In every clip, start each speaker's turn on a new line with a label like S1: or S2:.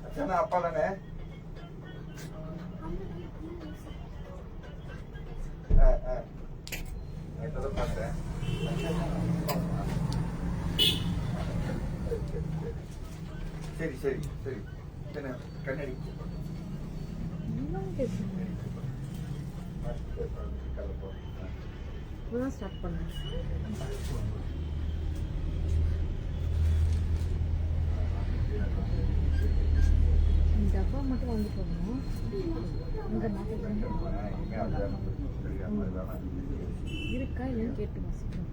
S1: அச்சானா அப்பா தானே? இப்பதான் பார்த்தேன். சரி சரி சரி கண்ணாடி
S2: ஸ்டார்ட் பண்ணேன். டப்பா மட்டும் வாங்கி போகணும். இருக்கா இல்லைன்னு கேட்டு வசிக்கணும்.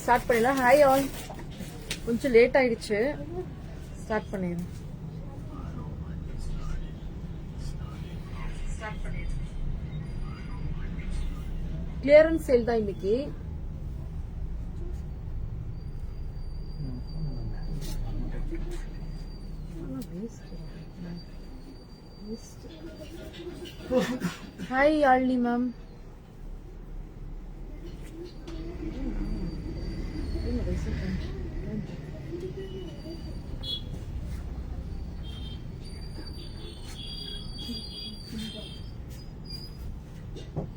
S2: ஸ்டார்ட் பண்ணிடலாம். ஹாய் ஆல், கொஞ்சம் லேட் ஆயிடுச்சு, ஸ்டார்ட் பண்ணிடுறேன். கிளியரன்ஸ் சேல் தான் இன்னைக்கு. Hi Yazhini ma'am.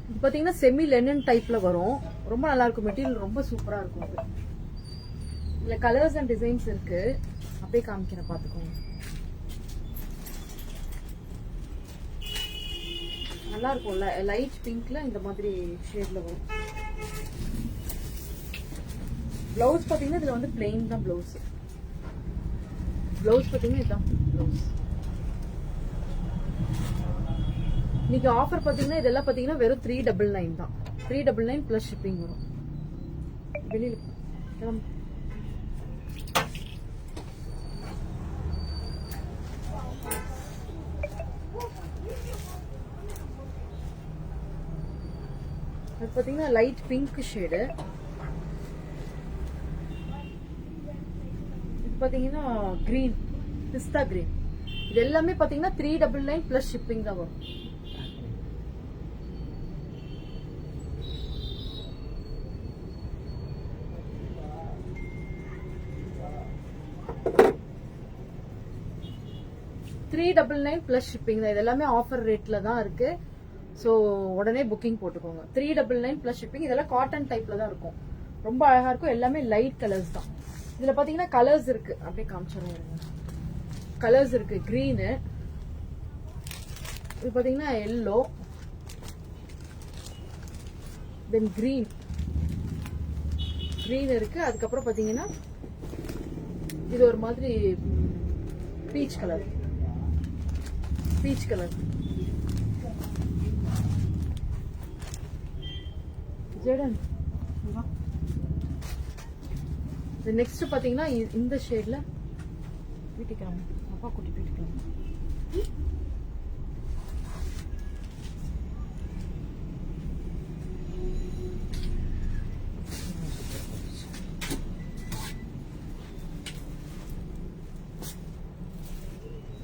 S2: இது பாத்தீங்கன்னா செமி லெனன் டைப்ல வரும். ரொம்ப நல்லா இருக்கும், மெட்டீரியல் ரொம்ப சூப்பரா இருக்கும். இதுல கலர்ஸ் அண்ட் டிசைன்ஸ் இருக்கு, அப்படியே காமிக்கிறேன் பாத்துக்கோங்க. நல்லா இருக்கும்ல, லைட் பிங்க்ல இந்த மாதிரி ஷேட்ல வரும். பிளவுஸ் பாத்தீங்கன்னா இதுல வந்து பிளெயின் தான் பிளவுஸ். பிளவுஸ் பாத்தீங்கன்னா இதுதான் பிளவுஸ். இன்னைக்கு ஆஃபர் பாத்தீங்கன்னா இதெல்லாம் பாத்தீங்கன்னா வெறும் 399 தான். 399 பிளஸ் ஷிப்பிங் வரும். வெளியில கிளம்பு. அது பாத்தீங்கன்னா லைட் பிங்க் ஷேடு. இது பாத்தீங்கன்னா கிரீன், பிஸ்தா கிரீன். இது எல்லாமே பாத்தீங்கன்னா 399 பிளஸ் ஷிப்பிங் தான் வரும். $399 பிளஸ் ஷிப்பிங் தான். இது எல்லாமே ஆஃபர் ரேட்ல தான் இருக்கு. ஸோ உடனே புக்கிங் போட்டுக்கோங்க. 399 பிளஸ் ஷிப்பிங். இதெல்லாம் காட்டன் டைப்ல தான் இருக்கும், ரொம்ப அழகா இருக்கும். எல்லாமே லைட் கலர்ஸ் தான். இதுல பாத்தீங்கன்னா கலர்ஸ் இருக்கு, அப்படியே காமிச்சிருவோம். கலர்ஸ் இருக்கு, கிரீனு, இது பாத்தீங்கன்னா எல்லோ, தென் கிரீன் இருக்கு. அதுக்கப்புறம் பாத்தீங்கன்னா இது ஒரு மாதிரி பீச் கலர். ஜெடன் நெக்ஸ்ட் பாத்தீங்கன்னா இந்த ஷேட்ல வீட்டுக்கலாம். அப்பா கூட்டி வீட்டுக்கலாம்.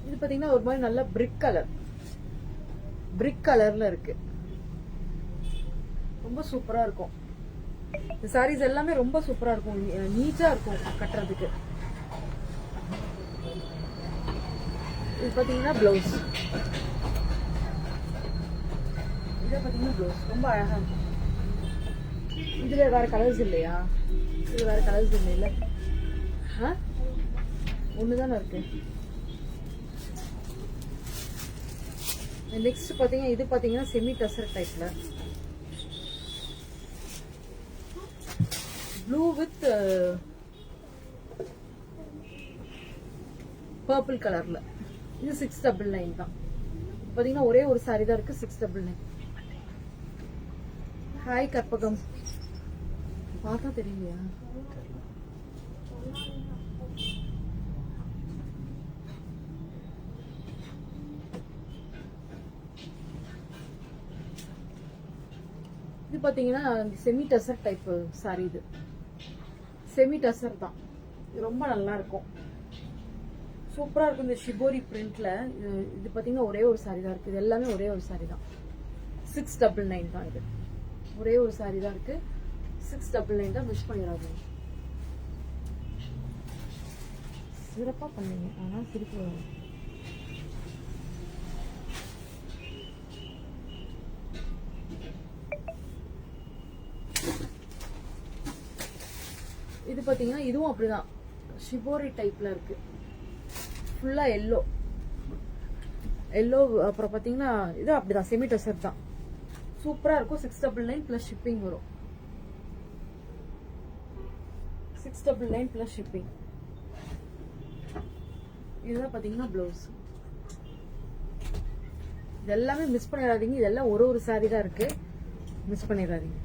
S2: இது பாத்தீங்கன்னா ஒரு மாதிரி நல்ல பிரிக் கலர்ல இருக்கு, ரொம்ப சூப்பரா இருக்கும். இந்த சாரீஸ் எல்லாமே ரொம்ப சூப்பரா இருக்கும், நீட்டா இருக்கும் கட்டுறதுக்கு. இது பாத்தீங்கன்னா பிளவுஸ், இதை பாத்தீங்கன்னா பிளவுஸ் ரொம்ப அழகா இருக்கும். இதுல வேற கலர்ஸ் இல்லையா? இது வேற கலர்ஸ் இல்ல? ஒண்ணுதானே இருக்கு. நெக்ஸ்ட் பாத்தீங்கன்னா இது பாத்தீங்கன்னா செமி டசர் டைப்ல ப்ளூ வித் பர்பிள் கலர்ல. இது 699 தான். பாத்தீங்கன்னா ஒரே ஒரு சாரி தான் இருக்கு, 699. ஹாய் கற்பகம், பார்த்தா தெரியலையா? இது பாத்தீங்கன்னா செமி டசர் டைப் சாரி. இது செமி டசர் தான். இது ரொம்ப நல்லா இருக்கும், சூப்பரா இருக்கும். இந்த ஷிபோரி பிரிண்ட்ல இது பாத்தீங்கன்னா ஒரே ஒரு சாரி தான் இருக்கு. இது எல்லாமே ஒரே ஒரு சாரி தான், 699 தான். இது ஒரே ஒரு சாரி தான் இருக்கு, 699 தான். மிஸ் பண்ணிடாது. சிறப்பா பண்ணீங்க, ஆனா சிரிப்பு வரும். இது பாத்தீங்கன்னா இதுவும் அப்படிதான், ஷிபோரி டைப்ல இருக்கு. ஃபுல்லா எல்லோ எல்லோ. அப்புறம் பாத்தீங்கன்னா இது அப்படிதான் செமி டசர் தான், சூப்பரா இருக்கும். 699 பிளஸ் ஷிப்பிங் வரும். 699 பிளஸ் ஷிப்பிங். இதுதான் பாத்தீங்கன்னா பிளவுஸ். இதெல்லாமே மிஸ் பண்ணிடாதீங்க. இதெல்லாம் ஒரு ஒரு சாரி தான் இருக்கு, மிஸ் பண்ணிடாதீங்க.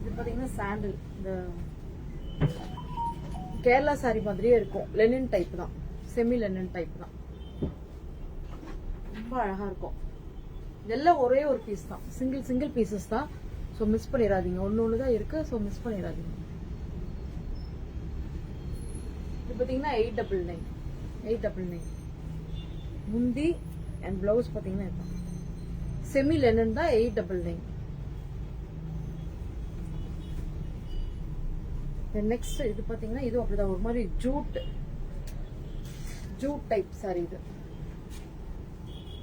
S2: இது பாத்தீங்கன்னா சாண்டில், இந்த கேரளா சாரி மாதிரியே இருக்கும். லெனின் டைப் தான், செமி லெனின் டைப் தான். ரொம்ப அழகா இருக்கும். இதெல்லாம் ஒரே ஒரு பீஸ் தான், சிங்கிள் பீசஸ் தான். ஸோ மிஸ் பண்ணிடாதீங்க, ஒன்னு தான் இருக்கு. ஸோ மிஸ் பண்ணிடாதீங்க. இது பாத்தீங்கன்னா 899 முந்தி அண்ட் பிளவுஸ் பாத்தீங்கன்னா இதுதான் செமி லெனன் தான். 899. நெக்ஸ்ட் இது பாத்தீங்கன்னா இது அப்படிதான் ஒரு மாதிரி ஜூட் டைப் சாரி. இது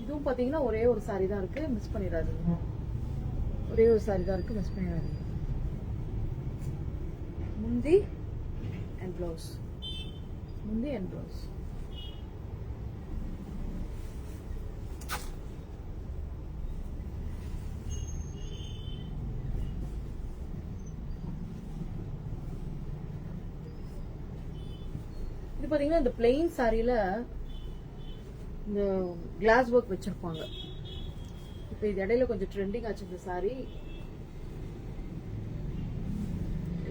S2: இதுவும் பாத்தீங்கன்னா ஒரே ஒரு சாரி தான் இருக்கு, மிஸ் பண்ணிடாதீங்க. ஒரே ஒரு சாரி தான் இருக்கு, மிஸ் பண்ணிடாதீங்க. முந்தி அண்ட் பிளவுஸ், முந்தி அண்ட் பிளவுஸ். இது பாத்தீங்கன்னா இந்த பிளெயின் சாரியில இந்த கிளாஸ் ஒர்க் வச்சிருப்பாங்க. இப்ப இது இடையில கொஞ்சம் ட்ரெண்டிங் ஆச்சு இந்த சாரி.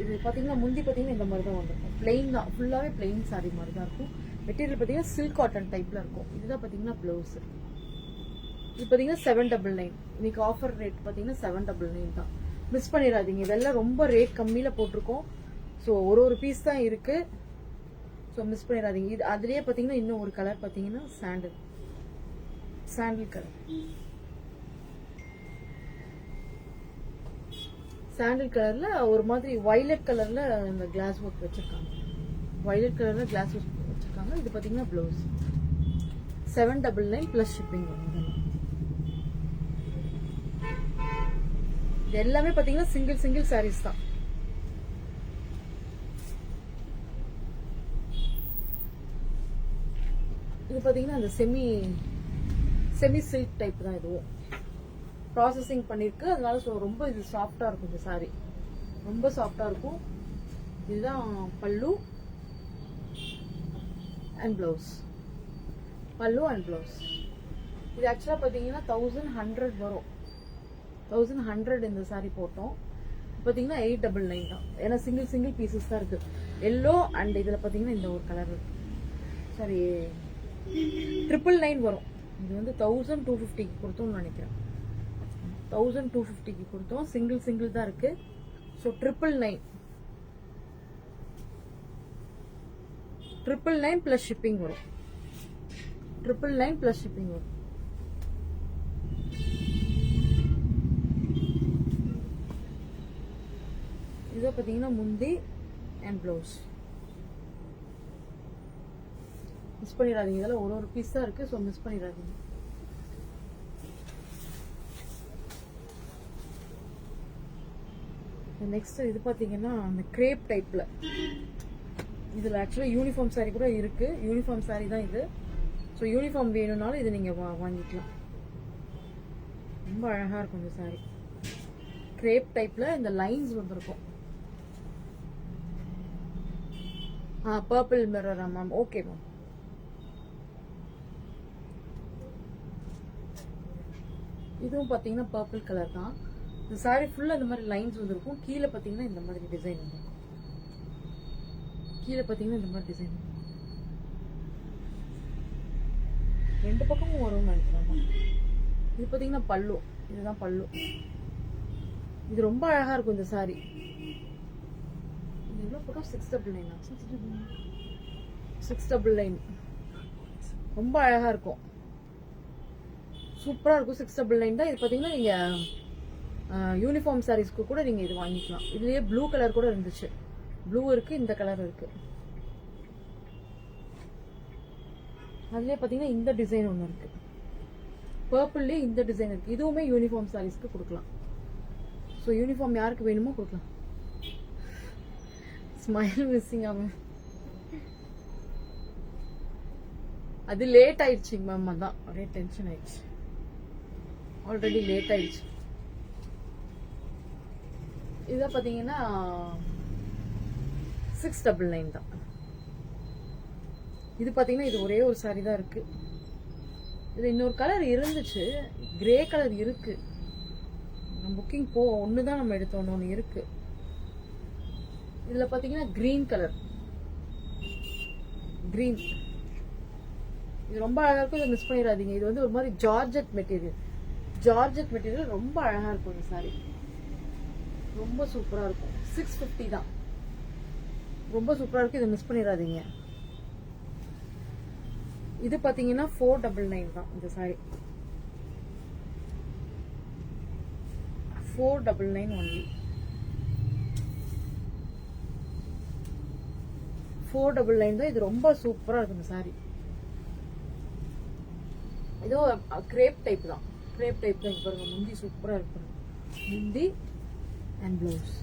S2: இது பாத்தீங்கன்னா முந்தி பாத்தீங்கன்னா இந்த மாதிரி தான் வந்திருக்கும், பிளெயின் தான், ஃபுல்லாவே பிளெயின் சாரி மாதிரி தான் இருக்கும். மெட்டீரியல் பாத்தீங்கன்னா சில்க் காட்டன் டைப்ல இருக்கும். இதுதான் பாத்தீங்கன்னா பிளவுஸ். இது பாத்தீங்கன்னா 799. இன்னைக்கு ஆஃபர் ரேட் பாத்தீங்கன்னா 799 தான், மிஸ் பண்ணிடாதீங்க. இதெல்லாம் ரொம்ப ரேட் கம்மியில போட்டிருக்கோம். ஸோ ஒரு பீஸ் தான் இருக்கு, ஸோ மிஸ் பண்ணிடாதீங்க. இது அதுலயே பாத்தீங்கன்னா இன்னும் ஒரு கலர் பாத்தீங்கன்னா சாண்டில் கலர். சாண்டில் கலர்ல ஒரு மாதிரி வயலட் கலர்ல இந்த கிளாஸ் ஒர்க் வச்சிருக்காங்க. வயலட் கலர்ல கிளாஸ் ஒர்க் வச்சிருக்காங்க. இது பாத்தீங்கன்னா பிளவுஸ் 799 பிளஸ் ஷிப்பிங் வரும். இது எல்லாமே பாத்தீங்கன்னா சிங்கிள் சாரீஸ் தான். இது பாத்தீங்கன்னா அந்த செமி சில்க் டைப் தான். இதுவும் ப்ராசஸிங் பண்ணிருக்கு, அதனால ரொம்ப இது சாஃப்டா இருக்கும். இந்த சாரி ரொம்ப சாஃப்டா இருக்கும். இதுதான் பல்லு அண்ட் பிளவுஸ். பல்லு அண்ட் பிளவுஸ். இது ஆக்சுவலா பாத்தீங்கன்னா 1100 வரும். 1100 இந்த சாரி போட்டோம். பாத்தீங்கன்னா 899 தான். ஏன்னா சிங்கிள் பீசஸ் தான் இருக்கு. எல்லோ அண்ட் இதுல பாத்தீங்கன்னா இந்த ஒரு கலர் இருக்கு. சாரி 999 வரும். இது வந்து 1250 கொடுத்தோம்னு நினைக்கிறேன். 1250 கொடுத்தோம். சிங்கிள் தான் இருக்கு. ஸோ 999 பிளஸ் ஷிப்பிங் வரும். 999 பிளஸ் ஷிப்பிங் வரும். இதை பார்த்தீங்கன்னா முந்தி அண்ட் ப்ளவுஸ். மிஸ் பண்ணிடாதீங்க, இதெல்லாம் ஒரு பீஸ் தான் இருக்கு, ஸோ மிஸ் பண்ணிடாதீங்க. நெக்ஸ்ட் இது பார்த்தீங்கன்னா அந்த கிரேப் டைப்ல, இதில் ஆக்சுவலாக யூனிஃபார்ம் சாரீ கூட இருக்கு. யூனிஃபார்ம் சாரீ தான் இது. ஸோ யூனிஃபார்ம் வேணும்னாலும் இது நீங்கள் வாங்கிக்கலாம். ரொம்ப அழகாக இருக்கும் இந்த சாரீ. கிரேப் டைப்ல இந்த லைன்ஸ் வந்துருக்கும். பர்பிள் மிரரா மேம்? Okay ma'am. இதுவும் பார்த்தீங்கன்னா பர்பிள் கலர் தான். இந்த சாரீ ஃபுல்லாக இந்த மாதிரி லைன்ஸ் வந்துருக்கும். கீழே பார்த்தீங்கன்னா இந்த மாதிரி டிசைன் வந்துருக்கும். கீழே பார்த்தீங்கன்னா இந்த மாதிரி டிசைன் ரெண்டு பக்கமும் வரும்னு நினைக்கிறேன். இது பார்த்தீங்கன்னா பல்லு, இதுதான் பல்லு. இது ரொம்ப அழகா இருக்கும் இந்த சாரி. இது எவ்வளோ போட்டோம்? 699. 699 ரொம்ப அழகா இருக்கும், சூப்பரா இருக்கும். 699 தான். இது பார்த்தீங்கன்னா நீங்க யூனிஃபார்ம் சாரீஸ்க்கு கூட நீங்க இது வாங்கிக்கலாம். இதுலயே ப்ளூ கலர் கூட இருந்துச்சு. ப்ளூ இருக்கு, இந்த கலர் இருக்கு. அதுலயே பாத்தீங்கன்னா இந்த டிசைன் ஒன்று இருக்கு. பர்பிள்லயே இந்த டிசைன் இருக்கு. இதுவுமே யூனிஃபார்ம் சாரீஸ்க்கு கொடுக்கலாம். ஸோ யூனிஃபார்ம் யாருக்கு வேணுமோ கொடுக்கலாம். ஸ்மைல் மிஸ்ஸிங் ஆகும். அது லேட் ஆயிடுச்சுங்க மேம், அதான் ஒரே டென்ஷன் ஆயிடுச்சு. ஆல்ரெடி லேட் ஆயிடுச்சு. இதை பார்த்தீங்கன்னா 699 தான். இது பார்த்தீங்கன்னா இது ஒரே ஒரு சாரி தான் இருக்கு. இது இன்னொரு கலர் இருந்துச்சு, கிரே கலர் இருக்கு. புக்கிங் ஒன்று தான் நம்ம எடுத்தோம், ஒன்று இருக்கு. இதில் பார்த்தீங்கன்னா கிரீன் கலர், கிரீன். இது ரொம்ப அழகா இருக்கும், இதை மிஸ் பண்ணிடாதீங்க. இது வந்து ஒரு மாதிரி ஜார்ஜெட் மெட்டீரியல். ஜார்ஜெட் மெட்டீரியல் ரொம்ப அழகா இருக்கும் இந்த சாரி. ரொம்ப சூப்பரா இருக்கும். 650 தான். ரொம்ப சூப்பரா இருக்கு, இதை மிஸ் பண்ணிடாதீங்க. இது பாத்தீங்கன்னா 499 தான் இந்த சாரி. 499 ஒன்லி. 499 தான். இது ரொம்ப சூப்பரா இருக்கு இந்த சாரி. இதோ கிரேப் டைப் தான். கிரேப் டைப் தான். பாருங்க, முந்தி சூப்பரா இருக்கு. முந்தி அண்ட் ப்ளவுஸ்.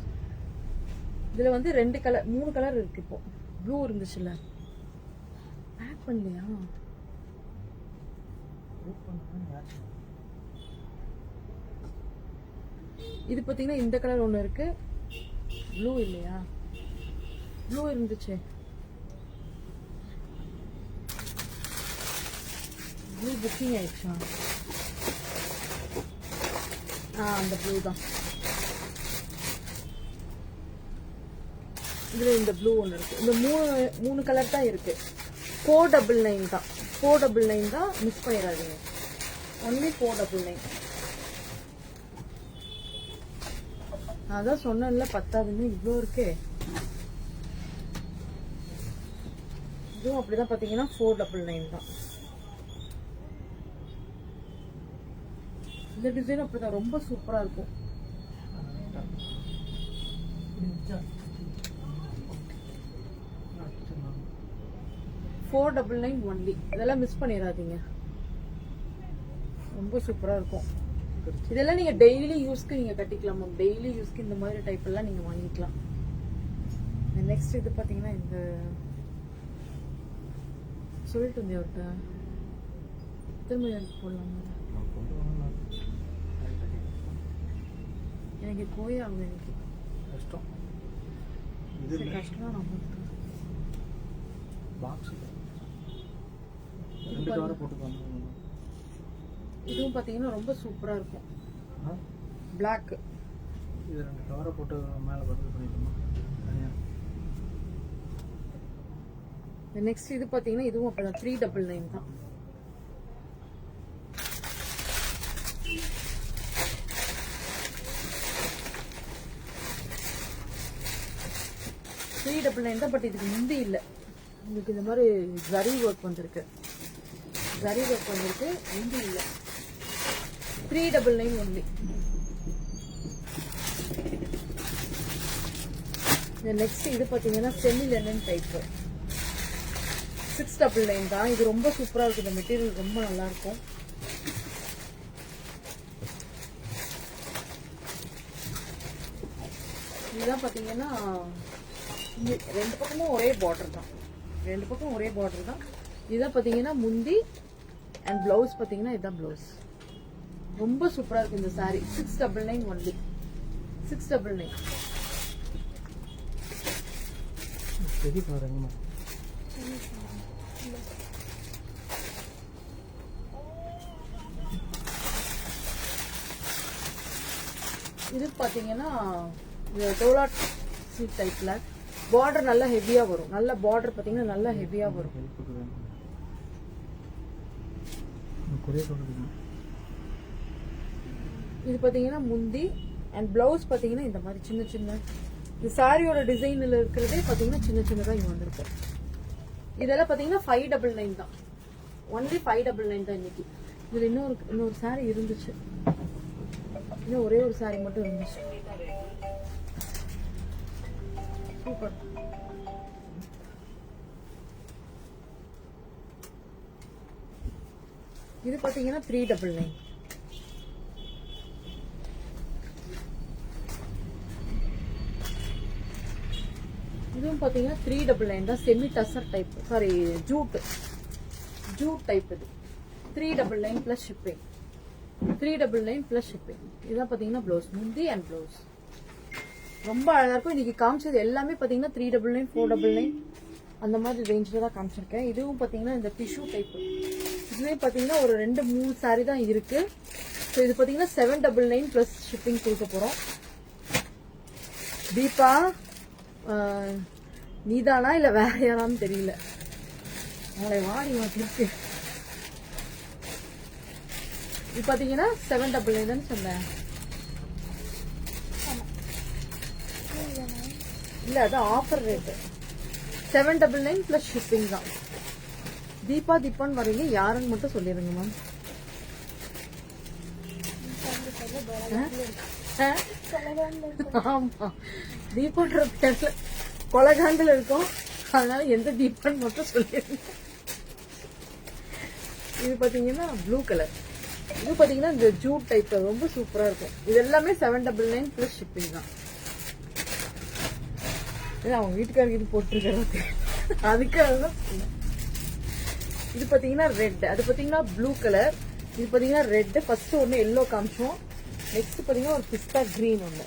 S2: இதுல வந்து 2 கலர் 3 கலர் இருக்கு. இப்போ ப்ளூ இருந்துச்சுல்ல, பேக் பண்ணலையா? இது பாத்தீங்கன்னா இந்த கலர் ஒண்ணு இருக்கு. ப்ளூ இல்லையா? ப்ளூ இருந்துச்சு. ப்ளூ புக்கிங் ஆயிடுச்சா? அந்த ப்ளூ தான். இதுல இந்த ப்ளூ ஒன்று இருக்கு. இந்த மூணு கலர் தான் இருக்கு. 499 தான். 499 தான். மிஸ் பண்ணிடாதீங்க. ஒன்லி 499. அதான் சொன்னேன்ல, பத்தாதுன்னு இவ்வளோ இருக்கே. இதுவும் அப்படிதான். பாத்தீங்கன்னா 499 தான். இந்த டிசைன் அப்படிதான், ரொம்ப சூப்பரா இருக்கும். $499 ஒன்லி. இதெல்லாம் மிஸ் பண்ணிடாதீங்க, ரொம்ப சூப்பரா இருக்கும். இதெல்லாம் நீங்க டெய்லி யூஸ்க்கு நீங்க கட்டிக்கலாம் மேம். டெய்லி யூஸ்க்கு இந்த மாதிரி டைப் எல்லாம் நீங்க வாங்கிக்கலாம். நெக்ஸ்ட் இது பாத்தீங்கன்னா இந்த சொல்லிட்டு இருந்தேன் அவர்கிட்ட, திரும்ப போடலாம். எனக்கு கோயா ஆகுது. எனக்கு கஷ்டம். கஷ்டம். நம்ம பாக்ஸ் இதுவும் பாத்தீங்கன்னா ரொம்ப சூப்பரா இருக்கும். பிளாக். இது 2 கவரை போட்டு மேல பர்பிள் பண்ணிட்டோமா? நெக்ஸ்ட் இது பாத்தீங்கன்னா இதுவும் அப்பதான் 399 தான். $399 பட் இதுக்கு முந்தி இல்லை. உங்களுக்கு இந்த மாதிரி ஜரி ஒர்க் வந்திருக்கு. ஜரி ஒர்க் வந்திருக்கு, முந்தி இல்லை. $399 ஒன்லி. நெக்ஸ்ட் இது பாத்தீங்கன்னா செமி லெனன் டைப் 699 தான். இது ரொம்ப சூப்பரா இருக்கு. இந்த மெட்டீரியல் ரொம்ப நல்லா இருக்கும். இதெல்லாம் பாத்தீங்கன்னா ரெண்டு பக்கமும் ஒரே பார்டர் தான். இதான் பாத்தீங்கன்னா முந்தி அண்ட் பிளவுஸ் பாத்தீங்கன்னா இதுதான் பிளவுஸ். ரொம்ப சூப்பரா இருக்கு இந்த சாரி. 699 ஒன்லி. 699.
S3: சரி பாருங்கம்மா.
S2: இது பாத்தீங்கன்னா டோலா சில்க் டைப்ல பார்டர் நல்லா ஹெவியா வரும். நல்ல பார்டர் பாத்தீங்கன்னா நல்லா ஹெவியா வரும். இது பாத்தீங்கன்னா முந்தி அண்ட் பிளவுஸ் பாத்தீங்கன்னா இந்த மாதிரி சின்ன சின்ன இந்த சாரியோட டிசைன்ல இருக்கிறதே பாத்தீங்கன்னா சின்ன சின்னதா இங்க வந்திருக்கும். இதெல்லாம் பாத்தீங்கன்னா 599 தான். ஒன்லி 599 தான் இன்னைக்கு. இதுல இன்னொரு சாரி இருந்துச்சு. இன்னும் ஒரே ஒரு சாரி மட்டும் இருந்துச்சு. சூப்பர். இது பாத்தீங்கன்னா 399. இதுவும் பாத்தீங்கன்னா 399 தான். Semi tussar type, sari jute type. இது 399 பிளஸ் ஷிப்பிங். 399 plus shipping. இதான் பாத்தீங்கன்னா பிளவுஸ், முந்தி அண்ட் பிளவுஸ் ரொம்ப அழகா இருக்கும். இன்னைக்கு காமிச்சது எல்லாமே பாத்தீங்கன்னா 399, 499 அந்த மாதிரி ரேஞ்சில தான் காமிச்சிருக்கேன். இதுவும் பாத்தீங்கன்னா இந்த டிஷ்யூ டைப். இதுவே பாத்தீங்கன்னா ஒரு 2-3 சாரி தான் இருக்கு. ஸோ இது பாத்தீங்கன்னா 799 பிளஸ் ஷிப்பிங் கொடுக்க போறோம். தீபா நீதானா இல்ல வேற யாரான்னு தெரியல. நாளை வாடி மாட்டிருக்கு. இது பாத்தீங்கன்னா 799 தான் சொன்னேன். இல்ல அது ஆஃபர் ரேட். 799 பிளஸ் ஷிப்பிங் தான். தீபான்னு வரீங்க, யாருன்னு மட்டும் சொல்லிருங்க மேம். ஆமா, தீபான்ற பேர்ல கொலகாண்டில் இருக்கும். அதனால எந்த தீபான்னு மட்டும் சொல்லிருங்க. இது பாத்தீங்கன்னா ப்ளூ கலர். இது பாத்தீங்கன்னா இந்த ஜூட் டைப் ரொம்ப சூப்பரா இருக்கும். இது எல்லாமே 799 பிளஸ் ஷிப்பிங் தான். அவங்க வீட்டுக்காரருக்கு இது போட்டுருக்கிறது அதுக்காக தான். இது பாத்தீங்கன்னா ரெட், அது பாத்தீங்கன்னா ப்ளூ கலர். இது பாத்தீங்கன்னா ரெட். ஃபர்ஸ்ட் ஒன்னு எல்லோ காமிச்சோம். நெக்ஸ்ட் பாத்தீங்கன்னா ஒரு பிஸ்தா கிரீன் ஒண்ணு.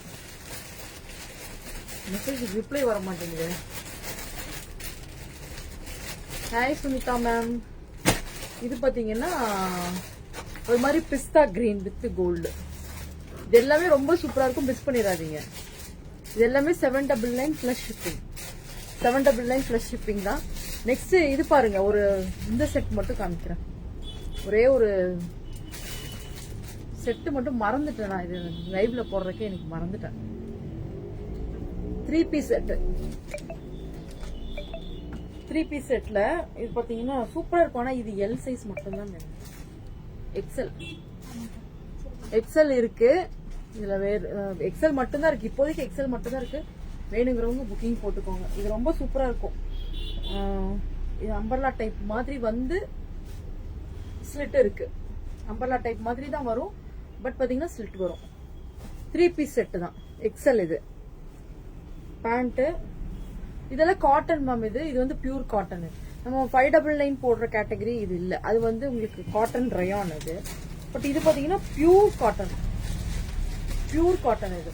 S2: மெசேஜ் ரிப்ளை வர மாட்டேங்குது. Hi Sumitha ma'am. இது பாத்தீங்கன்னா ஒரு மாதிரி பிஸ்தா கிரீன் வித் கோல்டு. இது எல்லாமே ரொம்ப சூப்பரா இருக்கும். மிஸ் பண்ணிடாதீங்க. இது எல்லாமே 799 பிளஸ் ஷிப்பிங். 799 பிளஸ் ஷிப்பிங் தான். நெக்ஸ்ட் இது பாருங்க, ஒரு இந்த செட் மட்டும் காமிக்கிறேன். ஒரே ஒரு செட்டு மட்டும் மறந்துட்டேன். நான் இது லைவ்ல போடுறதுக்கே எனக்கு மறந்துட்டேன். 3 பீஸ் செட். 3 பீஸ் செட்ல இது பாத்தீங்கன்னா சூப்பரா இருக்கும். ஆனா இது எல் சைஸ் மட்டும் தான். எக்ஸல் இருக்கு. இதுல வேற எக்ஸல் மட்டும் தான் இருக்கு. இப்போதைக்கு எக்ஸல் மட்டும் தான் இருக்கு. வேணுங்கிறவங்க புக்கிங் போட்டுக்கோங்க. இது ரொம்ப சூப்பரா இருக்கும். இது அம்பர்லா டைப் மாதிரி வந்து ஸ்லிட் இருக்கு. அம்பர்லா டைப் மாதிரி தான் வரும். பட் பாத்தீங்கன்னா ஸ்லிட் வரும். 3 பீஸ் செட் தான். எக்ஸல். இது பேண்ட். இதெல்லாம் காட்டன் மேம். இது வந்து பியூர் காட்டன். நம்ம 599 போடுற கேட்டகரி இது இல்ல. அது வந்து உங்களுக்கு காட்டன் ரயான் அது. பட் இது பாத்தீங்கன்னா பியூர் காட்டன். இது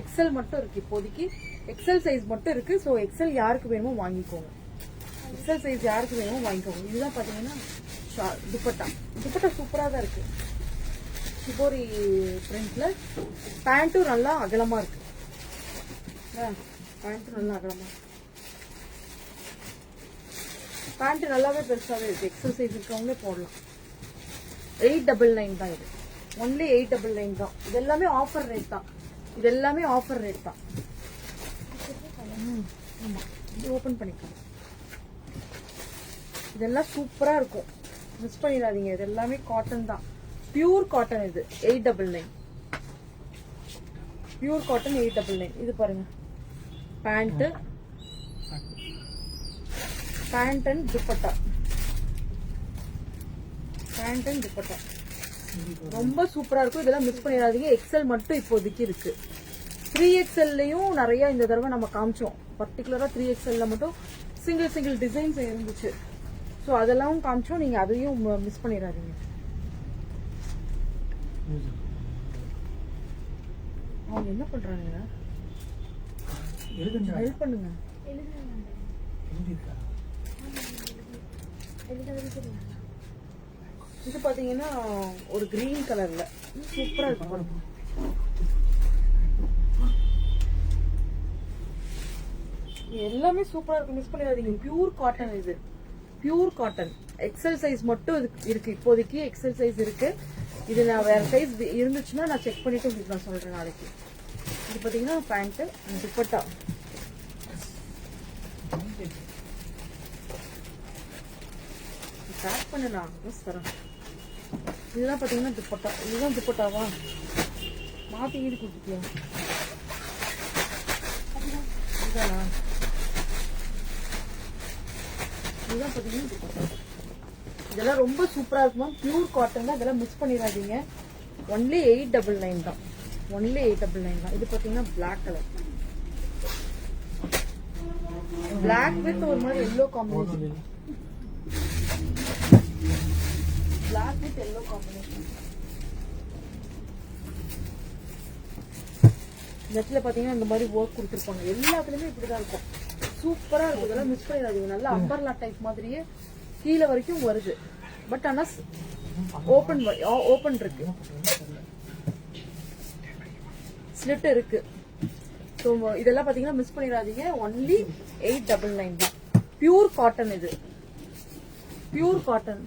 S2: எக்ஸல் மட்டும் இருக்கு இப்போதைக்கு. எக்ஸல் சைஸ் மட்டும் இருக்கு. ஸோ எக்ஸல் யாருக்கு வேணுமோ வாங்கிக்கோங்க. எக்ஸல் சைஸ் யாருக்கு வேணுமோ வாங்கிக்கோங்க. இதுதான் பாத்தீங்கன்னா துப்பட்டா சூப்பரா தான் இருக்கு. சிபோரி பிரிண்ட்ல. பேண்ட்டும் நல்லா அகலமா இருக்கு. பேண்ட் நல்லாவே பெருசாவே இருக்கு. எக்ஸல் சைஸ் இருக்கவங்களே போடலாம். 899 தான் இது. ஒன்லி 899 தான். இது எல்லாமே ஆஃபர் ரேட் தான். ஆமா, இது ஓபன் பண்ணிக்கலாம். இதெல்லாம் சூப்பரா இருக்கும். மிஸ் பண்ணிடாதீங்க. இது எல்லாமே காட்டன் தான். Pure cotton. இது 899. Pure cotton 899. இது பாருங்க pant. Pant and dupatta. Pant and dupatta ரொம்ப சூப்பரா இருக்கும். இதெல்லாம் மிஸ் பண்ணிடாதீங்க. எக்ஸல் மட்டும் இப்போதைக்கு இருக்கு. 3XLலயும் நிறைய இந்த தடவை நம்ம காமிச்சோம். பர்டிகுலரா 3XLல மட்டும் சிங்கிள் டிசைன்ஸ் இருந்துச்சு. ஸோ அதெல்லாம் காமிச்சோம். நீங்க அதையும் மிஸ் பண்ணிடாதீங்க. அவங்க என்ன பண்றாங்க? ஹெல்ப் பண்ணுங்க. இது பாத்தீங்கன்னா ஒரு கிரீன் கலர்ல சூப்பரா இருக்கு பாருங்க. எல்லாமே சூப்பரா இருக்கு. மிஸ் பண்ணிடாதீங்க. Pure cotton. இது பியூர் காட்டன். எக்ஸல் சைஸ் மட்டும் இருக்கு இப்போதைக்கு. எக்ஸல் சைஸ் இருக்கு. இது நான் வேற சைஸ் இருந்துச்சுன்னா நான் செக் பண்ணிட்டு உங்களுக்கு நான் சொல்றேன் நாளைக்கு. இது பாத்தீங்கன்னா பேண்ட் துப்பட்டா. பேக் பண்ணலாம் தரேன். இதுதான் பாத்தீங்கன்னா துப்பட்டா. இதுதான் துப்பட்டாவா? மாத்தி ஈடு கொடுத்துட்டியா? இதுதானா? இதுதான் பாத்தீங்கன்னா துப்பட்டா. இதெல்லாம் ரொம்ப சூப்பரா இருக்கும். பியூர் காட்டன் தான். இதெல்லாம் மிஸ் பண்ணிடாதீங்க. ஒன்லி 899 தான். ஒன்லி 899 தான். இது பாத்தீங்கன்னா பிளாக் கலர். பிளாக் வித் ஒரு மாதிரி yellow combination. Black with yellow combination. நெட்ல பாத்தீங்கன்னா இந்த மாதிரி ஒர்க் கொடுத்துருப்பாங்க. எல்லாத்துலயுமே இப்படிதான் இருக்கும். சூப்பரா இருக்கும். இதெல்லாம் மிஸ் பண்ணிடாதீங்க. நல்லா அம்பர்லா டைப் மாதிரியே கீழே வரைக்கும் வருது. பட் ஆனா ஓபன் இருக்கு. ஸ்லிட் இருக்கு. ஸோ இதெல்லாம் பாத்தீங்கன்னா மிஸ் பண்ணிடாதீங்க. ஒன்லி 899 தான். Pure cotton. இது பியூர் காட்டன்.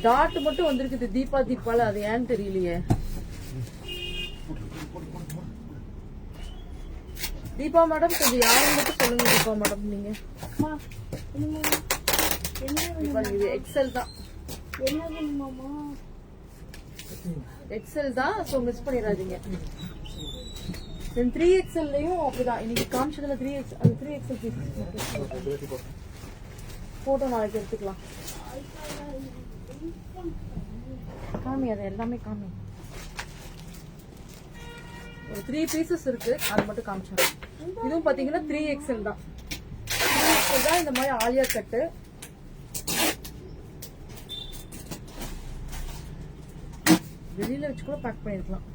S2: டாட் மட்டும் வந்திருக்குது தீபால. அது ஏன்னு தெரியலையே. தீபா மேடம் கொஞ்சம் யாரும் மட்டும் சொல்லுங்க. தீபா மேடம் நீங்க இது எக்ஸல் தான். எக்ஸல் தான். ஸோ மிஸ் பண்ணிடாதீங்க. 3XLலயும் அப்படிதான். இன்னைக்கு காமிச்சதுல 3XL போட்டோ நாளைக்கு எடுத்துக்கலாம். காமி அது எல்லாமே காமி. ஒரு 3 பீசஸ் இருக்கு. அது மட்டும் காமிச்சேன். இதுவும் பாத்தீங்கன்னா 3XL தான். 3XL தான். இந்த மாதிரி ஆலியா கட்டு. வெளியில வச்சு கூட பேக் பண்ணிருக்கலாம்.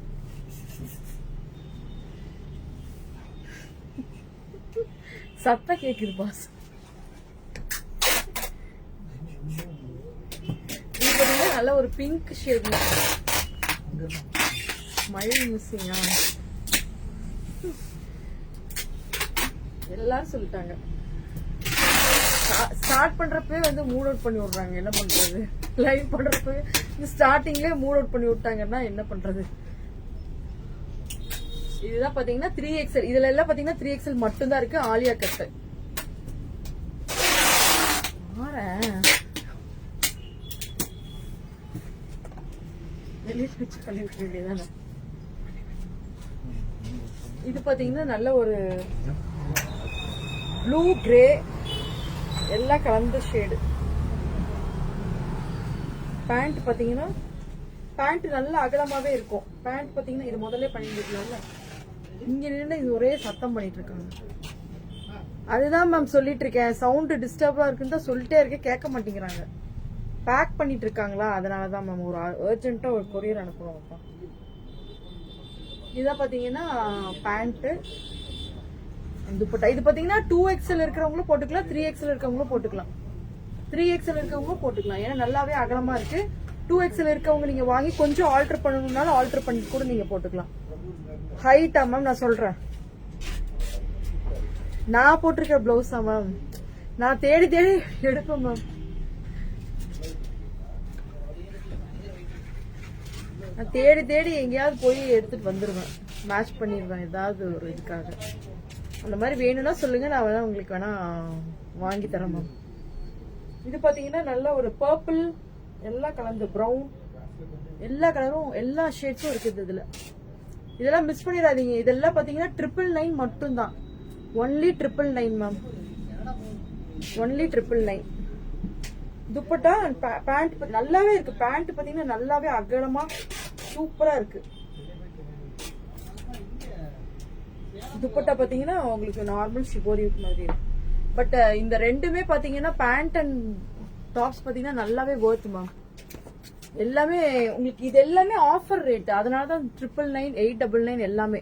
S2: சத்தம் கேக்குது பாஸ். நல்ல ஒரு பிங்க் ஷேட்ல மயில் மிஸ்ஸிங்கா எல்லாரும் சொல்லிட்டாங்க. ஸ்டார்ட் பண்றப்பவே வந்து மூட் அவுட் பண்ணி விடுறாங்க. என்ன பண்றது? லைவ் பண்றப்பவே ஸ்டார்டிங்லயே மூட் அவுட் பண்ணி விட்டாங்கன்னா என்ன பண்றது? இதுதான் பாத்தீங்கன்னா 3XL. இதுல எல்லாம் பாத்தீங்கன்னா 3XL மட்டும் தான் இருக்கு. ஆலியா கட்டு. இது பாத்தீங்கன்னா நல்ல ஒரு ப்ளூ கிரே எல்லாம் கலந்த ஷேடு. பேண்ட் பாத்தீங்கன்னா பேண்ட் நல்ல அகலமாவே இருக்கும். பேண்ட் பாத்தீங்கன்னா இது முதல்ல பண்ணிருக்கலாம்ல. இங்க நின்று இது ஒரே சத்தம் பண்ணிட்டு இருக்காங்க. அதுதான் மேம் சொல்லிட்டு இருக்கேன். சவுண்ட் டிஸ்டர்பா இருக்குன்னு தான் சொல்லிட்டே இருக்கேன். கேட்க மாட்டேங்கிறாங்க. பேக் பண்ணிட்டு இருக்காங்களா? அதனாலதான் மேம் ஒரு அர்ஜென்ட்டா ஒரு கொரியர் அனுப்புறோம். இதான் பாத்தீங்கன்னா பேண்ட் துப்பட்டா. இது பாத்தீங்கன்னா 2XL இருக்கிறவங்களும் போட்டுக்கலாம். 3XL இருக்கிறவங்களும் போட்டுக்கலாம். 3XL இருக்கவங்களும் போட்டுக்கலாம். ஏன்னா நல்லாவே அகலமா இருக்கு. 2XL இருக்கவங்க நீங்க வாங்கி கொஞ்சம் ஆல்டர் பண்ணணும்னாலும் ஆல்டர் பண்ணி கூட நீங்க போட்டுக்கலாம். ஹைட்டா மேம்? நான் சொல்றேன். நான் போட்டிருக்க பிளவுஸா மேம்? நான் தேடி தேடி எடுப்பேன் மேம். நான் தேடி தேடி எங்கேயாவது போய் எடுத்துட்டு வந்துருவேன். மேட்ச் பண்ணிடுவேன் ஏதாவது ஒரு இதுக்காக. அந்த மாதிரி வேணும்னா சொல்லுங்க. நான் வேணா உங்களுக்கு வேணா வாங்கி தரேன் மேம். இது பாத்தீங்கன்னா நல்ல ஒரு பர்பிள் எல்லாம் கலந்து ப்ரௌன் எல்லா கலரும் எல்லா ஷேட்ஸும் இருக்குது இதுல. இதெல்லாம் மிஸ் பண்ணிடாதீங்க. இதெல்லாம் பாத்தீங்கன்னா 999 மட்டும் தான். Only 999 ma'am, only 999. Dupatta pant நல்லாவே இருக்கு. பேண்ட் பாத்தீங்கன்னா நல்லாவே அகலமா சூப்பரா இருக்கு. துப்பட்டா பாத்தீங்கன்னா உங்களுக்கு நார்மல் ஷிபோரி மாதிரி இருக்கு. பட் இந்த ரெண்டுமே பாத்தீங்கன்னா பேண்ட் அண்ட் டாப்ஸ் பாத்தீங்கன்னா நல்லாவே வர்த் மேம். எல்லாமே உங்களுக்கு இது எல்லாமே ஆஃபர் ரேட், அதனாலதான் 999, 899 எல்லாமே.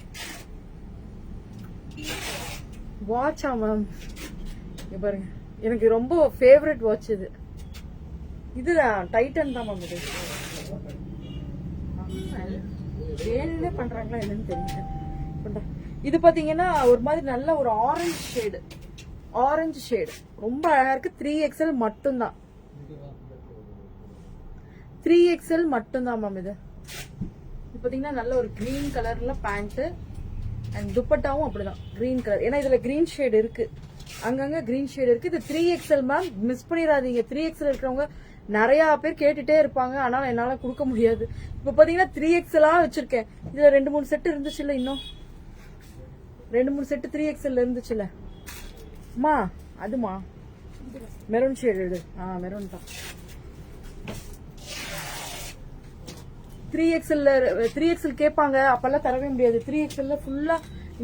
S2: வாட்சா மேம், பாருங்க எனக்கு ரொம்ப ஃபேவரட் வாட்ச் இது. இதுதான் டைட்டன் தான் மேம். இது வேணும்னே பண்றாங்களா என்னன்னு தெரியல. இது பாத்தீங்கன்னா ஒரு மாதிரி நல்ல ஒரு ஆரஞ்சு ஷேடு ரொம்ப அழகா இருக்கு. 3XL மட்டும்தான், 3XL மட்டும்தான் மேம். இது பாத்தீங்கன்னா நல்ல ஒரு கிரீன் கலர்ல பேண்ட் அண்ட் துப்பட்டாவும் அப்படிதான் கிரீன் கலர். ஏன்னா இதுல கிரீன் ஷேடு இருக்கு, அங்கங்க கிரீன் ஷேடு இருக்கு. இது 3XL மேம், மிஸ் பண்ணிடாதீங்க. 3XL இருக்கிறவங்க நிறைய பேர் கேட்டுட்டே இருப்பாங்க, ஆனா என்னால கொடுக்க முடியாது. இப்ப பாத்தீங்கன்னா 3XL வச்சிருக்கேன். இதுல 2-3 செட் இருந்துச்சுல்ல, இன்னும் 2-3 செட் 3XL இருந்துச்சுல்ல அம்மா. அதுமா மெரூன் ஷேடு, மெரூன் தான். 3XL கேட்பாங்க, அப்பெல்லாம் தரவே முடியாது. 3XL ஃபுல்லா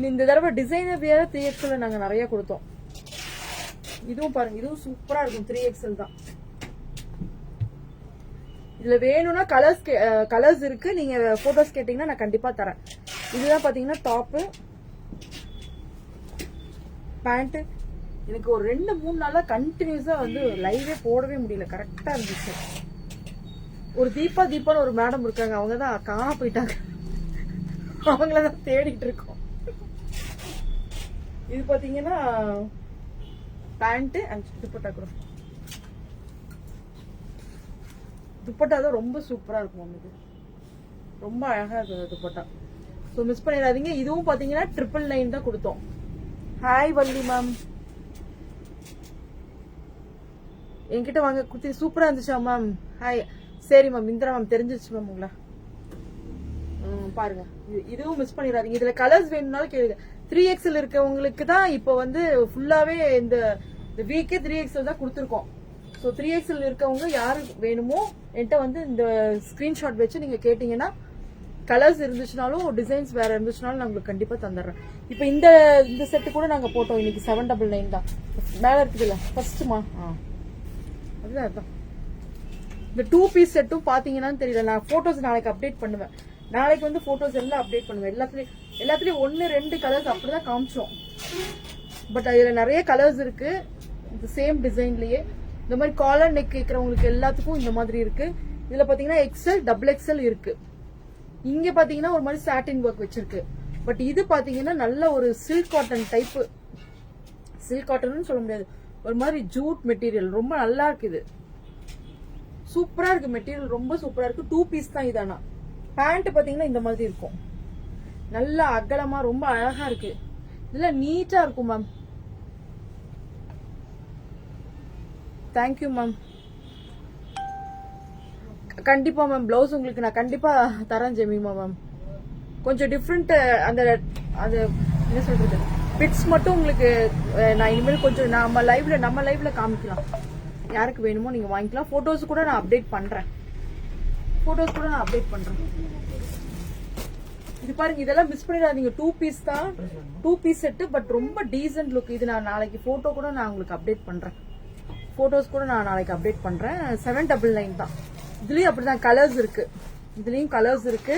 S2: இந்த தடவை டிசைனர் வேற 3XL நாங்க நிறைய கொடுத்தோம். இதுவும் பாருங்க, இதுவும் சூப்பரா இருக்கும். 3XL தான். இதுல வேணும்னா கலர்ஸ் இருக்கு. நீங்க போட்டோஸ் கேட்டீங்கன்னா நான் கண்டிப்பா தரேன். இதுதான் பாத்தீங்கன்னா டாப்பு பேண்ட். எனக்கு ஒரு 2-3 நாளா கண்டினியூஸா வந்து லைவே போடவே முடியல, கரெக்டா இருந்துச்சு. ஒரு தீபான்னு ஒரு மேடம் இருக்காங்க, அவங்கதான் காணா போயிட்டாங்க. அவங்களதான் தேடிட்டு இருக்கோம். இது பாத்தீங்கன்னா பேண்ட் அண்ட் துப்பட்டா கூட. துப்பட்டா தான் ரொம்ப சூப்பரா இருக்கும். இது ரொம்ப அழகா இருக்கு துப்பட்டா. ஸோ மிஸ் பண்ணிடாதீங்க. இதுவும் பாத்தீங்கன்னா 999 தான் கொடுத்தோம். ஹாய் வள்ளி மேம், என்கிட்ட வாங்க குத்தி சூப்பரா இருந்துச்சா மேம்? ஹாய். சரி மேம், இந்திரா மேம் தெரிஞ்சிருச்சு மேம் உங்களை. பாருங்க, இதுவும் மிஸ் பண்ணிடாதீங்க. இதுல கலர்ஸ் வேணும்னாலும் கேளுங்க. 3XL இருக்கவங்களுக்கு தான் இப்போ வந்து ஃபுல்லாவே இந்த வீக்கே 3XL தான் கொடுத்துருக்கோம். ஸோ 3XL இருக்கவங்க யாருக்கு வேணுமோ என்கிட்ட வந்து இந்த ஸ்கிரீன்ஷாட் வச்சு நீங்க கேட்டீங்கன்னா, கலர்ஸ் இருந்துச்சுனாலும் டிசைன்ஸ் வேற இருந்துச்சுனாலும் நான் உங்களுக்கு கண்டிப்பா தந்துடுறேன். இப்போ இந்த செட்டு கூட நாங்க போட்டோம் இன்னைக்கு 799 தான். மேல இருக்குதுல்ல ஃபர்ஸ்ட்மா, அதுதான். இந்த 2 பீஸ் செட்டும் பாத்தீங்கன்னா தெரியல. நான் போட்டோஸ் நாளைக்கு அப்டேட் பண்ணுவேன். நாளைக்கு வந்து போட்டோஸ் எல்லாம் அப்டேட் பண்ணுவேன். எல்லாத்துலயும் 1-2 கலர்ஸ் அப்படிதான் காமிச்சோம். பட் அதுல நிறைய கலர்ஸ் இருக்கு. இந்த சேம் டிசைன்லயே இந்த மாதிரி காலர் நெக் கேட்கறவங்களுக்கு எல்லாத்துக்கும் இந்த மாதிரி இருக்கு. இதுல பாத்தீங்கன்னா XL, XXL இருக்கு. இங்க பாத்தீங்கன்னா ஒரு மாதிரி சாட்டின் ஒர்க் வச்சிருக்கு. பட் இது பாத்தீங்கன்னா நல்ல ஒரு silk cotton type. Silk cotton சொல்ல முடியாது, ஒரு மாதிரி ஜூட் மெட்டீரியல். ரொம்ப நல்லா இருக்கு. இது சூப்பரா இருக்கு. மெட்டீரியல் ரொம்ப சூப்பரா இருக்கு. 2 பீஸ் தான் இதானா. பேண்ட் பாத்தீங்கன்னா இந்த மாதிரி இருக்கும், நல்லா அகலமா ரொம்ப அழகா இருக்கு. இதுல நீட்டா இருக்கும் மேம். Thank you ma'am. கண்டிப்பா மேம், பிளவுஸ் உங்களுக்கு நான் கண்டிப்பா தரேன் ஜெமிமா மேம். கொஞ்சம் டிஃப்ரெண்ட் அந்த என்ன சொல்றது பிட்ஸ் மட்டும் உங்களுக்கு நான் இனிமேல் கொஞ்சம் நம்ம லைவ்ல காமிக்கலாம். யாருக்கு வேணுமோ நீங்க வாங்கிக்கலாம். போட்டோஸ் கூட நான் அப்டேட் பண்றேன். இது பாருங்க, இதெல்லாம் மிஸ் பண்ணிடாதீங்க. 2 பீஸ் தான், 2 பீஸ் செட். பட் ரொம்ப டீசன்ட் லுக். இது நான் நாளைக்கு போட்டோ கூட நான் உங்களுக்கு அப்டேட் பண்றேன். போட்டோஸ் கூட நான் நாளைக்கு அப்டேட் பண்றேன். 799 தான். இதுலயும் அப்படிதான் கலர்ஸ் இருக்கு. இதுலயும் கலர்ஸ் இருக்கு.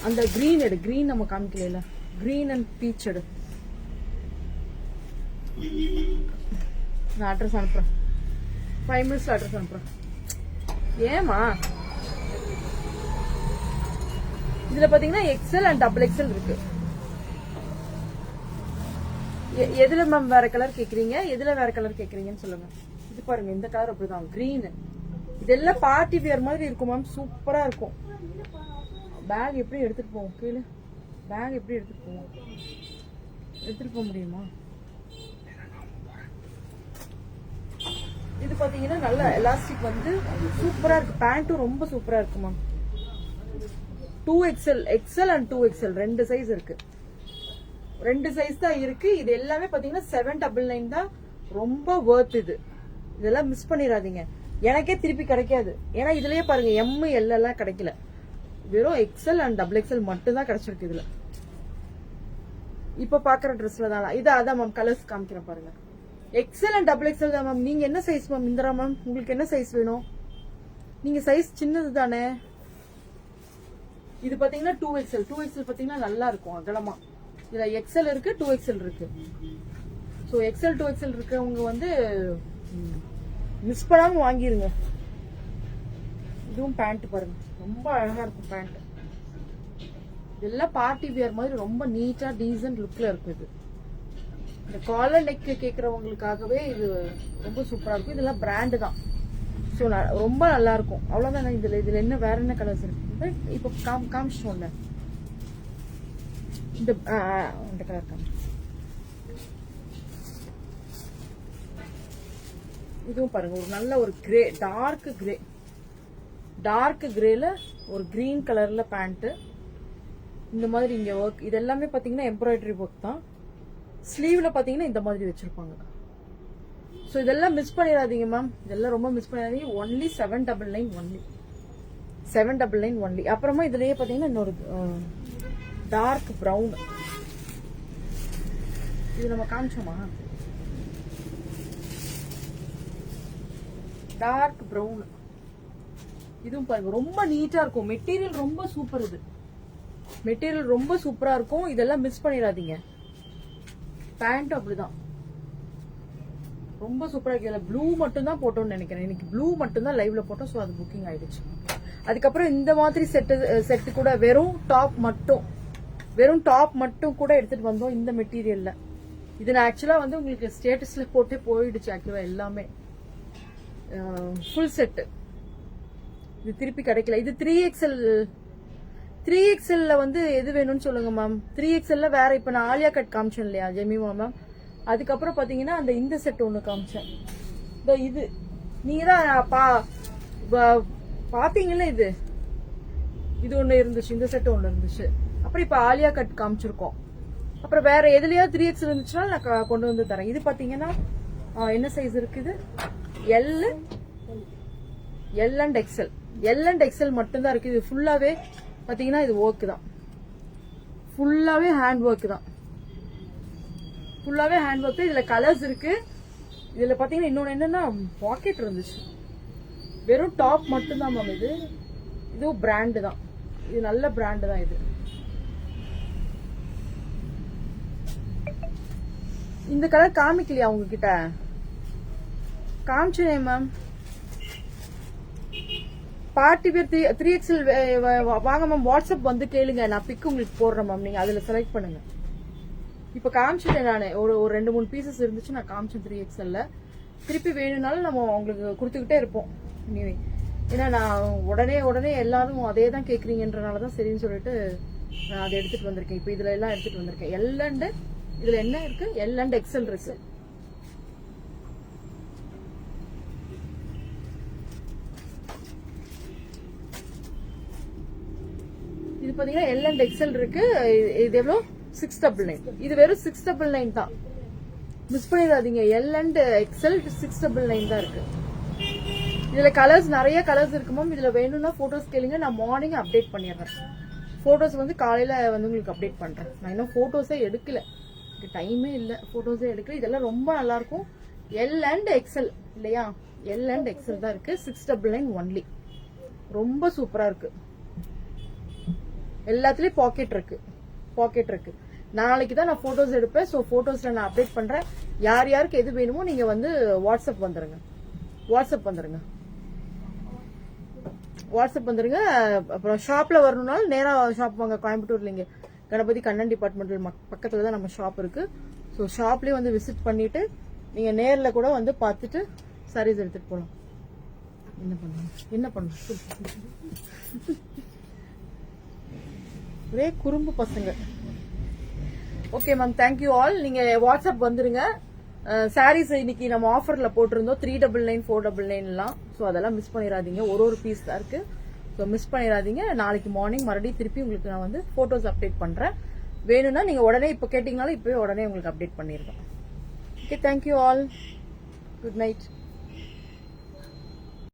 S2: அந்த கிரீன் எடு, கிரீன் நம்ம காமிக்கல, கிரீன் அண்ட் பீச் எடு. நான் அட்ரஸ் அனுப்புறேன். 5 மினிட்ஸ்ல அட்ரஸ் அனுப்புறேன். ஏமா இதுல பாத்தீங்கன்னா XL அண்ட் XXL இருக்கு. எதுல மேம் வேற கலர் கேக்குறீங்க, எதுல வேற கலர் கேக்குறீங்கன்னு சொல்லுங்க. இது பாருங்க, இந்த கலர் அப்படிதான் கிரீன். இதெல்லாம் பார்ட்டி வியர் மாதிரி இருக்கும் மேம். சூப்பரா இருக்கும். பேக் எப்படி எடுத்துட்டு போவோம் கீழே? பேக் எப்படி எடுத்துட்டு போவோம்? எடுத்துட்டு போக முடியுமா? இது பாத்தீங்கன்னா நல்ல எலாஸ்டிக் வந்து சூப்பரா இருக்கு. பேண்ட்டும் ரொம்ப சூப்பரா இருக்கு ma'am. 2XL, XL and 2XL 2 size இருக்கு. 2 சைஸ் தான் இருக்கு. இது எல்லாமே பாத்தீங்கன்னா 799 தான். ரொம்ப வர்த் இது. இதெல்லாம் மிஸ் பண்ணிடாதீங்க. எனக்கே திருப்பி கிடைக்காது. ஏன்னா இதுலயே பாருங்க எம் எல் எல்லாம் கிடைக்கல. வெறும் எக்ஸ்எல் அண்ட் டபுள் எக்ஸ்எல் மட்டும் தான் கிடைச்சிருக்கு இதுல. இப்ப பாக்குற ட்ரெஸ்ல தான் இது. அதான் மேம் கலர்ஸ் காமிக்கிறேன் பாருங்க. எக்ஸ்எல் அண்ட் டபுள் எக்ஸ்எல் தான் மேம். நீங்க என்ன சைஸ் மேம்? இந்திரா மேம் உங்களுக்கு என்ன சைஸ் வேணும்? நீங்க சைஸ் சின்னது தானே. இது பாத்தீங்கன்னா 2XL. 2XL பாத்தீங்கன்னா நல்லா இருக்கும் அகலமா. இதுல எக்ஸ்எல் இருக்கு, 2XL இருக்கு. ஸோ எக்ஸ்எல் 2XL இருக்கவங்க வந்து மிஸ் பண்ணாம வாங்கிருங்க. இதுவும் பேண்ட் பாருங்க, ரொம்ப அழகா இருக்கும் பேண்ட். இதெல்லாம் பார்ட்டி வியர் மாதிரி ரொம்ப நீட்டா டீசன்ட் லுக்ல இருக்கும். இது இந்த காலர் நெக் கேக்குறவங்களுக்காகவே இது ரொம்ப சூப்பரா இருக்கும். இதெல்லாம் பிராண்டு தான். ஸோ ரொம்ப நல்லா இருக்கும். அவ்வளவுதான். இதுல என்ன வேற என்ன கலர்ஸ் இருக்கு இப்ப காமிச்சோம்ல. இந்த கலர் காமி. இதுவும் பாருங்க ஒரு நல்ல ஒரு கிரே, டார்க் கிரேல ஒரு கிரீன் கலர்ல பேண்ட். இந்த மாதிரி இங்க ஒர்க். இது எல்லாமே பாத்தீங்கன்னா எம்ப்ராய்டரி ஒர்க் தான். ஸ்லீவ்ல பாத்தீங்கன்னா இந்த மாதிரி வச்சிருப்பாங்க. சோ இதெல்லாம் மிஸ் பண்ணிடாதீங்க மேம். இதெல்லாம் ரொம்ப மிஸ் பண்ணிடாதீங்க. Only 799 only. 799 ஒன்லி. அப்புறமா இதுலயே பாத்தீங்கன்னா இன்னொரு டார்க் பிரவுன். இது நம்ம காமிச்சோமா? Dark brown. இதுவும் பாருங்க ரொம்ப நீட்டா இருக்கும். மெட்டீரியல் ரொம்ப சூப்பர். இது மெட்டீரியல் ரொம்ப சூப்பரா இருக்கும். இதெல்லாம் மிஸ் பண்ணிடாதீங்க. பேண்ட் அப்படிதான் ரொம்ப சூப்பரா இருக்கு. இதுல ப்ளூ மட்டும் தான் போட்டோம்னு நினைக்கிறேன். இன்னைக்கு ப்ளூ மட்டும் தான் லைவ்ல போட்டோம். சோ அது புக்கிங் ஆயிடுச்சு. அதுக்கப்புறம் இந்த மாதிரி செட்டு கூட வெறும் டாப் மட்டும் கூட எடுத்துட்டு வந்தோம் இந்த மெட்டீரியல்ல. இது நான் ஆக்சுவலா வந்து உங்களுக்கு ஸ்டேட்டஸ்ல போட்டே போயிடுச்சு. ஆக்சுவலா எல்லாமே ஃபுல் செட். இது திருப்பி கிடைக்கல. இது 3XL வந்து எது வேணும்னு சொல்லுங்க மேம். 3XL வேற. இப்ப நான் ஆலியா கட் காமிச்சேன் இல்லையா ஜெமிமா மேம். அதுக்கப்புறம் பாத்தீங்கன்னா அந்த இந்த செட் ஒண்ணு காமிச்சேன். இது நீங்க தான் பாத்தீங்கல்ல. இது ஒண்ணு இருந்துச்சு. இந்த செட் ஒண்ணு இருந்துச்சு. அப்புறம் இப்ப ஆலியா கட் காமிச்சிருக்கோம். அப்புறம் வேற எதுலயா 3XL இருந்துச்சுன்னா நான் கொண்டு வந்து தரேன். இது பாத்தீங்கன்னா என்ன சைஸ் இருக்குது? எல் அண்ட் எக்ஸ்எல் மட்டும் தான் இருக்கு. இது ஃபுல்லாவே பாத்தீங்கன்னா இது ஒர்க் தான். ஃபுல்லாவே ஹேண்ட் ஒர்க் தான். இதுல கலர்ஸ் இருக்கு. இதுல பாத்தீங்கன்னா இன்னொன்னு என்னன்னா பாக்கெட் இருந்துச்சு. வெறும் டாப் மட்டும் தான் மேம். இதுவும் பிராண்டு தான். இது நல்ல பிராண்டு தான். இது இந்த கலர் காமிக்கலையா உங்ககிட்ட? காமிச்சனே மேம். பார்ட்டி வேர் 3XL வாங்க மேம். வாட்ஸ்அப் வந்து கேளுங்க. நான் பிக் உங்களுக்கு போடுறேன் மேம். நீங்க அதுல செலக்ட் பண்ணுங்க. இப்ப காமிச்சிட்டேன் நானு. ஒரு 2-3 பீசஸ் இருந்துச்சு. நான் காமிச்சேன் 3XL. திருப்பி வேணும்னாலும் நம்ம உங்களுக்கு கொடுத்துக்கிட்டே இருப்போம். ஏன்னா நான் உடனே எல்லாரும் அதே தான் கேக்குறீங்கன்றனாலதான் சரின்னு சொல்லிட்டு நான் அதை எடுத்துட்டு வந்திருக்கேன். இப்ப இதுல எல்லாம் எடுத்துட்டு வந்திருக்கேன். எல் அண்ட் இதுல என்ன இருக்கு? எல் அண்ட் எக்ஸ்எல் இருக்கு. இது பாத்தீங்கன்னா எல் அண்ட் எக்ஸ்எல் இருக்கு. இது எவ்வளவு? 699. இது வெறும் 699 தான். மிஸ் பண்ணிடாதீங்க. எல் அண்ட் எக்ஸ்எல் 699 தான் இருக்கு. இதுல கலர்ஸ் நிறைய கலர்ஸ் இருக்கு மேம். இதுல வேணும்னா போட்டோஸ் கேளுங்க. நான் மார்னிங் அப்டேட் பண்ணிடுறேன். போட்டோஸ் வந்து காலையில வந்து உங்களுக்கு அப்டேட் பண்றேன். நான் இன்னும் போட்டோஸே எடுக்கல. டைமே இல்ல. போட்டோஸே எடுக்கல. இதெல்லாம் ரொம்ப நல்லா இருக்கும். எல் அண்ட் எக்ஸ்எல் இல்லையா? எல் அண்ட் எக்ஸ்எல் தான் இருக்கு. 699 ஒன்லி. ரொம்ப சூப்பரா இருக்கு. எல்லாத்துலயும் பாக்கெட் இருக்கு. நாளைக்கு தான் நான் போட்டோஸ் எடுப்பேன். சோ போட்டோஸ்ல நான் அப்டேட் பண்றேன். யாருக்கு எது வேணுமோ நீங்க வந்து வாட்ஸ்அப் வந்துருங்க. அப்புறம் ஷாப்ல வரணும்னாலும் நேரா ஷாப் வாங்க. கோயம்புத்தூர்ல இங்க கணபதி கண்ணன் டிபார்ட்மெண்டல் பக்கத்துல தான் நம்ம ஷாப் இருக்கு. ஸோ ஷாப்லயே வந்து விசிட் பண்ணிட்டு நீங்க நேர்ல கூட வந்து பார்த்துட்டு சாரீஸ் எடுத்துட்டு போகலாம். என்ன பண்ணுங்க ஒரே குறும்பு பசங்க. Okay ma'am, thank you all. நீங்க வாட்ஸ்அப் வந்துருங்க. சாரீஸ் இன்னைக்கு நம்ம ஆஃபர்ல போட்டிருந்தோம் 399 499 எல்லாம். ஸோ அதெல்லாம் மிஸ் பண்ணிடாதீங்க. ஒரு பீஸ் தான் இருக்கு. ஸோ மிஸ் பண்ணிடாதீங்க. நாளைக்கு மார்னிங் மறுபடியும் திருப்பி உங்களுக்கு நான் வந்து போட்டோஸ் அப்டேட் பண்றேன். வேணும்னா நீங்க உடனே இப்போ கேட்டீங்கனாலும் இப்பவே உடனே உங்களுக்கு அப்டேட் பண்ணிருக்கோம். Okay, thank you all. Good night.